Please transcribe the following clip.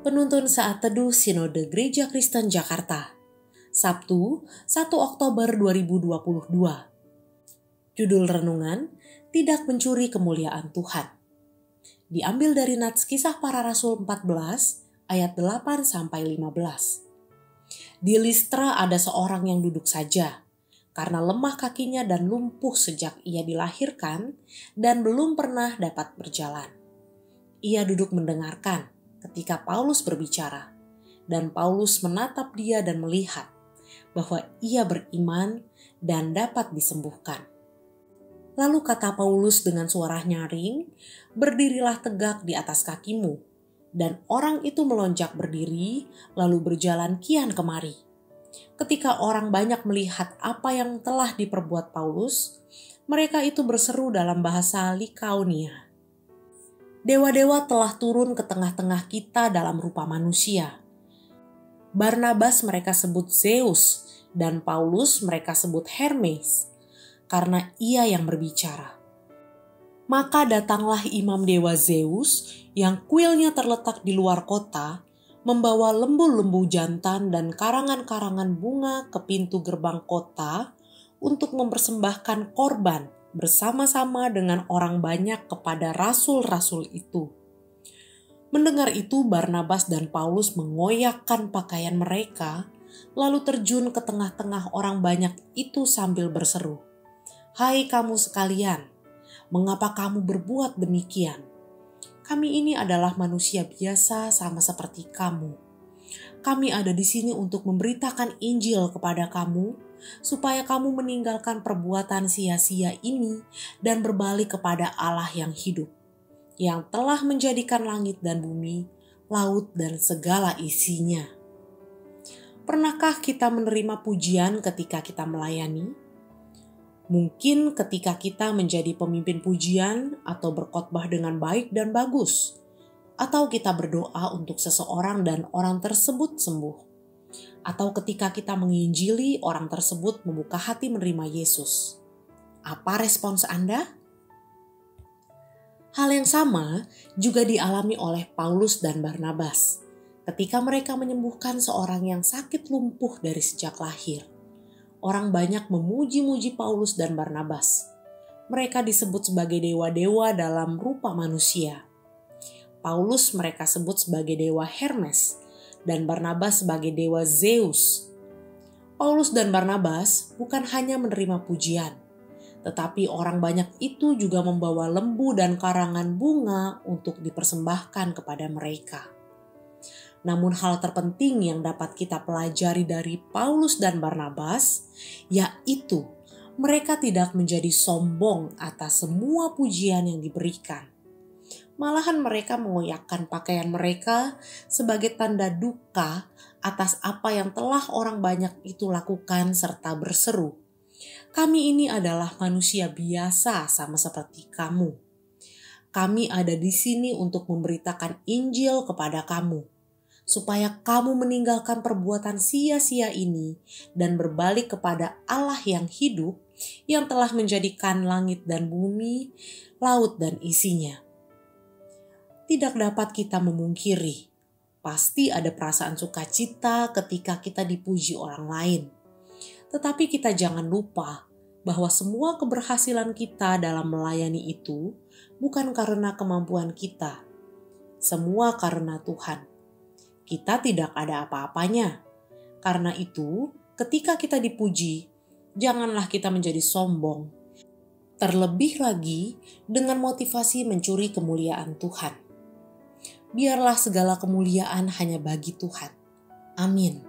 Penuntun Saat Teduh Sinode Gereja Kristen Jakarta, Sabtu 1 Oktober 2022. Judul renungan, Tidak Mencuri Kemuliaan Tuhan. Diambil dari Nats Kisah Para Rasul 14 ayat 8-15. Di Listra ada seorang yang duduk saja, karena lemah kakinya dan lumpuh sejak ia dilahirkan dan belum pernah dapat berjalan. Ia duduk mendengarkan ketika Paulus berbicara, dan Paulus menatap dia dan melihat bahwa ia beriman dan dapat disembuhkan. Lalu kata Paulus dengan suara nyaring, "Berdirilah tegak di atas kakimu." Dan orang itu melonjak berdiri, lalu berjalan kian kemari. Ketika orang banyak melihat apa yang telah diperbuat Paulus, mereka itu berseru dalam bahasa Likaonia, "Dewa-dewa telah turun ke tengah-tengah kita dalam rupa manusia." Barnabas mereka sebut Zeus, dan Paulus mereka sebut Hermes, karena ia yang berbicara. Maka datanglah imam dewa Zeus yang kuilnya terletak di luar kota, membawa lembu-lembu jantan dan karangan-karangan bunga ke pintu gerbang kota untuk mempersembahkan korban bersama-sama dengan orang banyak kepada rasul-rasul itu. Mendengar itu, Barnabas dan Paulus mengoyakkan pakaian mereka, lalu terjun ke tengah-tengah orang banyak itu sambil berseru, "Hai kamu sekalian, mengapa kamu berbuat demikian? Kami ini adalah manusia biasa sama seperti kamu. Kami ada di sini untuk memberitakan Injil kepada kamu, supaya kamu meninggalkan perbuatan sia-sia ini dan berbalik kepada Allah yang hidup, yang telah menjadikan langit dan bumi, laut dan segala isinya." Pernahkah kita menerima pujian ketika kita melayani? Mungkin ketika kita menjadi pemimpin pujian atau berkhotbah dengan baik dan bagus, atau kita berdoa untuk seseorang dan orang tersebut sembuh, atau ketika kita menginjili orang tersebut membuka hati menerima Yesus. Apa respons Anda? Hal yang sama juga dialami oleh Paulus dan Barnabas ketika mereka menyembuhkan seorang yang sakit lumpuh dari sejak lahir. Orang banyak memuji-muji Paulus dan Barnabas. Mereka disebut sebagai dewa-dewa dalam rupa manusia. Paulus mereka sebut sebagai dewa Hermes dan Barnabas sebagai dewa Zeus. Paulus dan Barnabas bukan hanya menerima pujian, tetapi orang banyak itu juga membawa lembu dan karangan bunga untuk dipersembahkan kepada mereka. Namun hal terpenting yang dapat kita pelajari dari Paulus dan Barnabas, yaitu mereka tidak menjadi sombong atas semua pujian yang diberikan. Malahan mereka mengoyakkan pakaian mereka sebagai tanda duka atas apa yang telah orang banyak itu lakukan serta berseru, "Kami ini adalah manusia biasa sama seperti kamu. Kami ada di sini untuk memberitakan Injil kepada kamu, supaya kamu meninggalkan perbuatan sia-sia ini dan berbalik kepada Allah yang hidup, yang telah menjadikan langit dan bumi, laut dan isinya." Tidak dapat kita memungkiri, pasti ada perasaan sukacita ketika kita dipuji orang lain. Tetapi kita jangan lupa bahwa semua keberhasilan kita dalam melayani itu bukan karena kemampuan kita, semua karena Tuhan. Kita tidak ada apa-apanya. Karena itu, ketika kita dipuji, janganlah kita menjadi sombong. Terlebih lagi dengan motivasi mencuri kemuliaan Tuhan. Biarlah segala kemuliaan hanya bagi Tuhan. Amin.